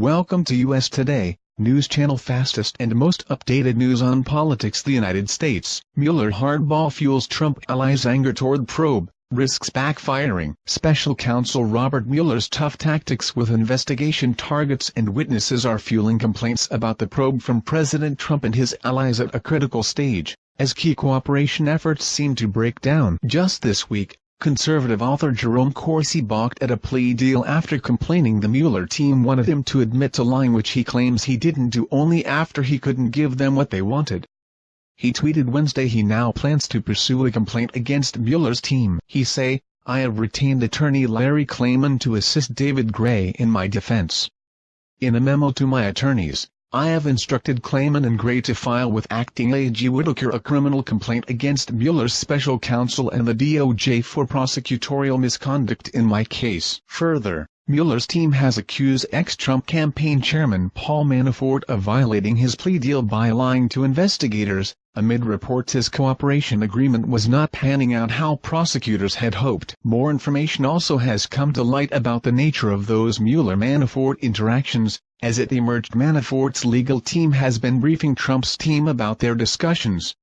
Welcome to US Today, News Channel fastest and most updated news on politics. The United States, Mueller hardball fuels Trump allies' anger toward probe, risks backfiring. Special Counsel Robert Mueller's tough tactics with investigation targets and witnesses are fueling complaints about the probe from President Trump and his allies at a critical stage, as key cooperation efforts seem to break down. Just this week, conservative author Jerome Corsi balked at a plea deal after complaining the Mueller team wanted him to admit to lying, which he claims he didn't do, only after he couldn't give them what they wanted. He tweeted Wednesday he now plans to pursue a complaint against Mueller's team. He say, "I have retained attorney Larry Klayman to assist David Gray in my defense. In a memo to my attorneys, I have instructed Klayman and Gray to file with Acting AG Whitaker a criminal complaint against Mueller's special counsel and the DOJ for prosecutorial misconduct in my case." Further, Mueller's team has accused ex-Trump campaign chairman Paul Manafort of violating his plea deal by lying to investigators, amid reports his cooperation agreement was not panning out how prosecutors had hoped. More information also has come to light about the nature of those Mueller-Manafort interactions. As it emerged, Manafort's legal team has been briefing Trump's team about their discussions.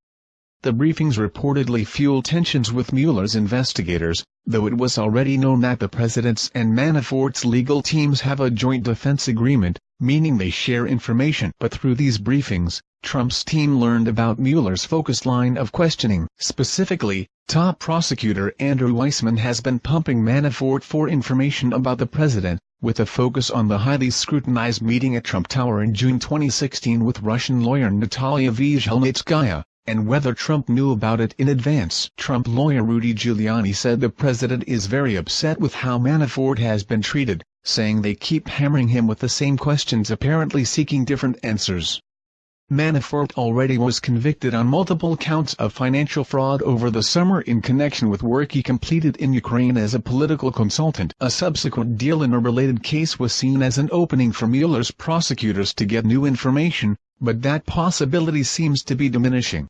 The briefings reportedly fueled tensions with Mueller's investigators, though it was already known that the president's and Manafort's legal teams have a joint defense agreement, meaning they share information. But through these briefings, Trump's team learned about Mueller's focused line of questioning. Specifically, top prosecutor Andrew Weissmann has been pumping Manafort for information about the president, with a focus on the highly scrutinized meeting at Trump Tower in June 2016 with Russian lawyer Natalia Veselnitskaya, and whether Trump knew about it in advance. Trump lawyer Rudy Giuliani said the president is very upset with how Manafort has been treated, saying they keep hammering him with the same questions, apparently seeking different answers. Manafort already was convicted on multiple counts of financial fraud over the summer in connection with work he completed in Ukraine as a political consultant. A subsequent deal in a related case was seen as an opening for Mueller's prosecutors to get new information, but that possibility seems to be diminishing.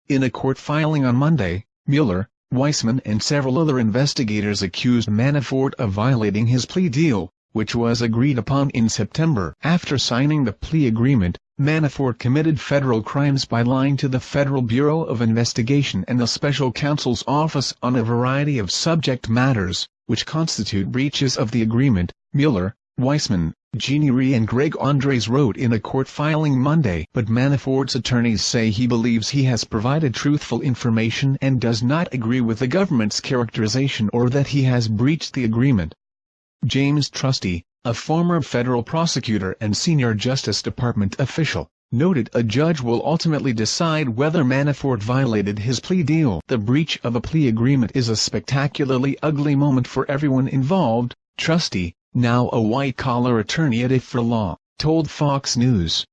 In a court filing on Monday, Mueller, Weissmann and several other investigators accused Manafort of violating his plea deal, which was agreed upon in September. After signing the plea agreement, Manafort committed federal crimes by lying to the Federal Bureau of Investigation and the Special Counsel's Office on a variety of subject matters, which constitute breaches of the agreement, Mueller, Weissmann, Jeannie Rhee and Greg Andres wrote in a court filing Monday. But Manafort's attorneys say he believes he has provided truthful information and does not agree with the government's characterization or that he has breached the agreement. James Trusty, a former federal prosecutor and senior Justice Department official, noted a judge will ultimately decide whether Manafort violated his plea deal. The breach of a plea agreement is a spectacularly ugly moment for everyone involved, Trusty, now a white-collar attorney at IFRA Law, told Fox News.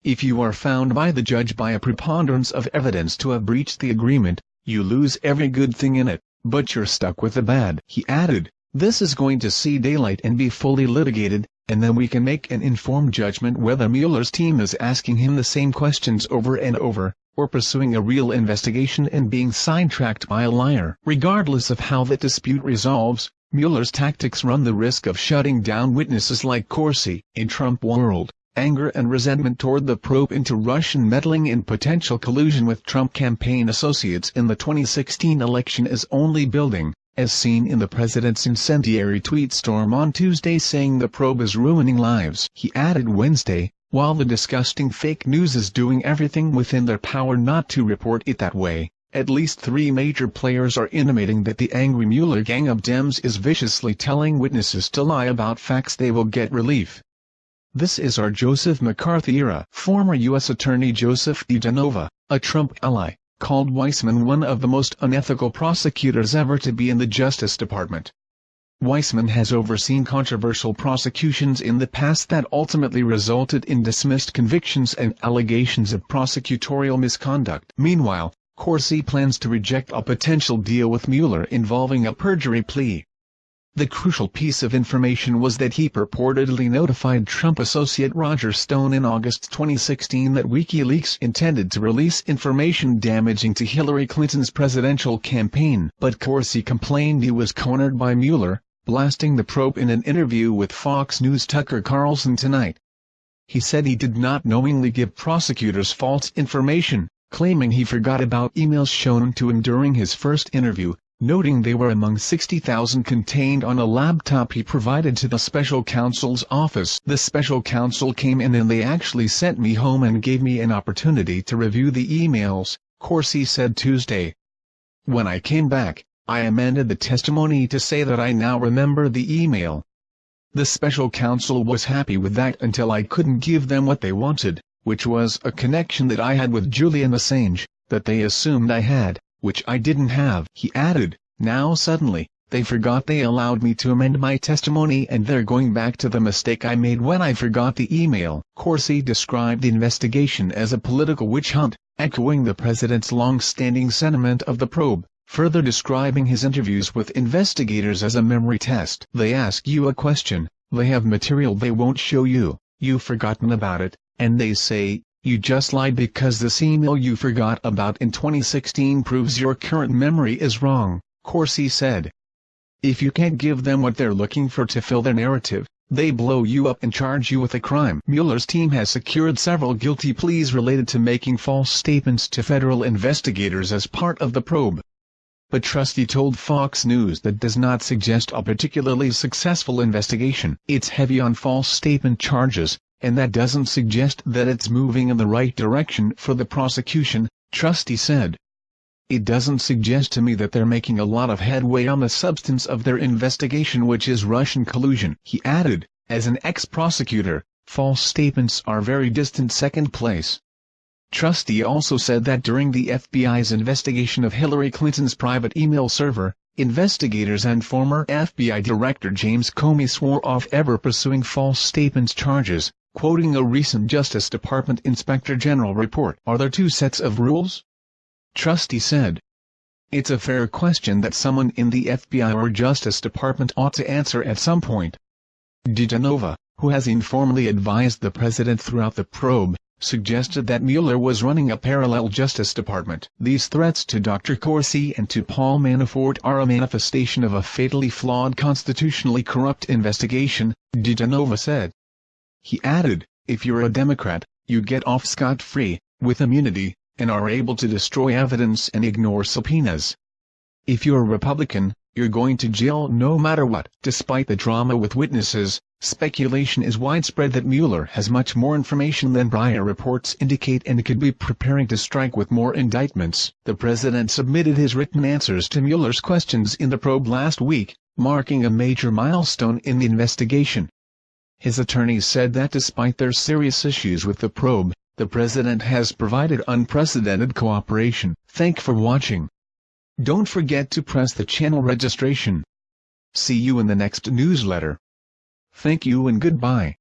If you are found by the judge by a preponderance of evidence to have breached the agreement, you lose every good thing in it, but you're stuck with the bad. He added, "This is going to see daylight and be fully litigated, and then we can make an informed judgment whether Mueller's team is asking him the same questions over and over, or pursuing a real investigation and being sidetracked by a liar." Regardless of how that dispute resolves, Mueller's tactics run the risk of shutting down witnesses like Corsi. In Trump world, anger and resentment toward the probe into Russian meddling and potential collusion with Trump campaign associates in the 2016 election is only building, as seen in the president's incendiary tweet storm on Tuesday saying the probe is ruining lives. He added Wednesday, "While the disgusting fake news is doing everything within their power not to report it that way, at least 3 major players are intimating that the angry Mueller gang of Dems is viciously telling witnesses to lie about facts they will get relief. This is our Joseph McCarthy era." Former U.S. Attorney Joseph DeGenova, a Trump ally, called Weissmann one of the most unethical prosecutors ever to be in the Justice Department. Weissmann has overseen controversial prosecutions in the past that ultimately resulted in dismissed convictions and allegations of prosecutorial misconduct. Meanwhile, Corsi plans to reject a potential deal with Mueller involving a perjury plea. The crucial piece of information was that he purportedly notified Trump associate Roger Stone in August 2016 that WikiLeaks intended to release information damaging to Hillary Clinton's presidential campaign. But Corsi complained he was cornered by Mueller, blasting the probe in an interview with Fox News' Tucker Carlson tonight. He said he did not knowingly give prosecutors false information, claiming he forgot about emails shown to him during his first interview, noting they were among 60,000 contained on a laptop he provided to the special counsel's office. The special counsel came in and they actually sent me home and gave me an opportunity to review the emails, Corsi said Tuesday. When I came back, I amended the testimony to say that I now remember the email. The special counsel was happy with that until I couldn't give them what they wanted, which was a connection that I had with Julian Assange, that they assumed I had, which I didn't have. He added, now suddenly, they forgot they allowed me to amend my testimony and they're going back to the mistake I made when I forgot the email. Corsi described the investigation as a political witch hunt, echoing the president's long-standing sentiment of the probe, further describing his interviews with investigators as a memory test. They ask you a question, they have material they won't show you, you've forgotten about it, and they say, you just lied because this email you forgot about in 2016 proves your current memory is wrong, Corsi said. If you can't give them what they're looking for to fill their narrative, they blow you up and charge you with a crime. Mueller's team has secured several guilty pleas related to making false statements to federal investigators as part of the probe. But Trusty told Fox News that does not suggest a particularly successful investigation. It's heavy on false statement charges, and that doesn't suggest that it's moving in the right direction for the prosecution, Trusty said. It doesn't suggest to me that they're making a lot of headway on the substance of their investigation, which is Russian collusion. He added, as an ex-prosecutor, false statements are very distant second place. Trusty also said that during the FBI's investigation of Hillary Clinton's private email server, investigators and former FBI Director James Comey swore off ever pursuing false statements charges, quoting a recent Justice Department Inspector General report. Are there two sets of rules? Trusty said. It's a fair question that someone in the FBI or Justice Department ought to answer at some point. DeGenova, who has informally advised the president throughout the probe, suggested that Mueller was running a parallel Justice Department. These threats to Dr. Corsi and to Paul Manafort are a manifestation of a fatally flawed constitutionally corrupt investigation, DeGenova said. He added, if you're a Democrat, you get off scot-free, with immunity, and are able to destroy evidence and ignore subpoenas. If you're a Republican, you're going to jail no matter what. Despite the drama with witnesses, speculation is widespread that Mueller has much more information than prior reports indicate and could be preparing to strike with more indictments. The president submitted his written answers to Mueller's questions in the probe last week, marking a major milestone in the investigation. His attorneys said that despite their serious issues with the probe, the president has provided unprecedented cooperation. Thanks for watching. Don't forget to press the channel registration. See you in the next newsletter. Thank you and goodbye.